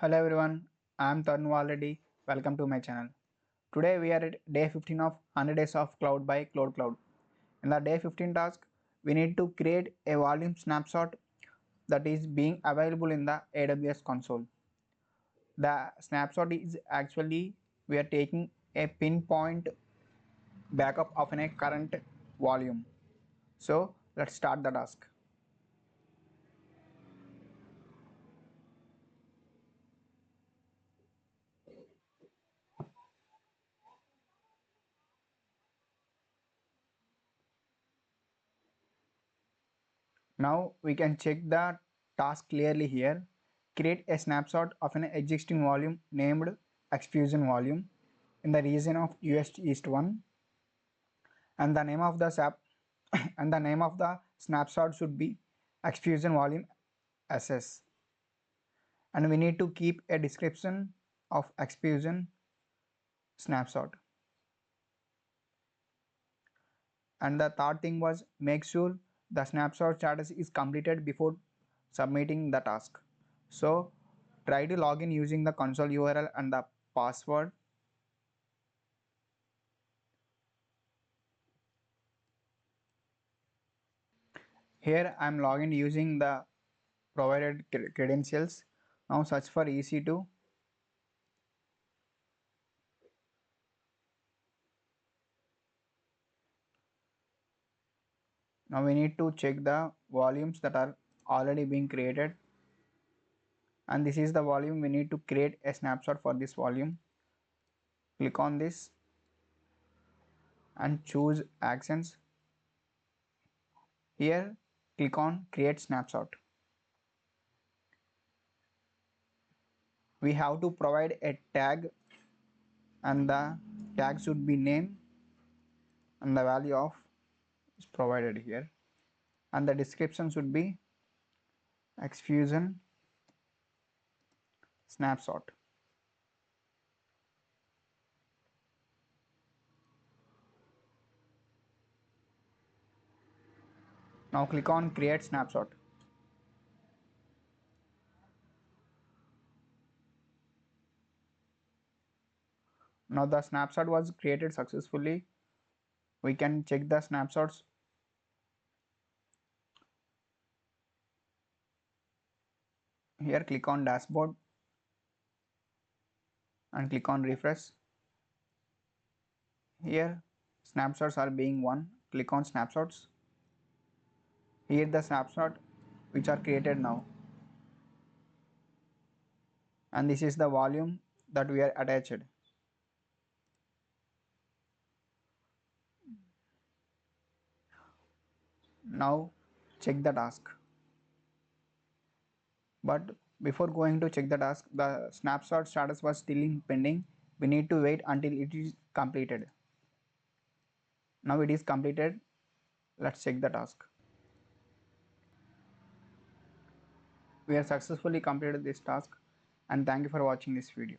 Hello everyone, I am Tarun valireddy. Welcome to my channel. Today we are at day 15 of 100 days of cloud by KodeKloud. In the day 15 task, we need to create a volume snapshot that is being available in the AWS console. The snapshot is actually we are taking a pinpoint backup of a current volume. So let's start the task. Now we can check the task clearly here. Create a snapshot of an existing volume named Xfusion volume in the region of US East 1, and the name of the and the name of the snapshot should be Xfusion volume SS, and we need to keep a description of Xfusion snapshot. And the third thing was make sure the snapshot status is completed before submitting the task. So try to log in using the console URL and the password. Here I am logging using the provided credentials. Now search for EC2. Now we need to check the volumes that are already being created, and this is the volume. We need to create a snapshot for this volume. Click on this and choose actions. Here click on create snapshot. We have to provide a tag, and the tag should be name, and the value of is provided here, and the description should be Xfusion snapshot. Now click on create snapshot. Now the snapshot was created successfully. We can check the snapshots. Here click on dashboard and click on refresh. Here snapshots are being one. Click on snapshots. Here the snapshot which are created now, and this is the volume that we are attached. Now check the task. But before going to check the task, the snapshot status was still in pending. We need to wait until it is completed. Now it is completed. Let's check the task. We have successfully completed this task, and thank you for watching this video.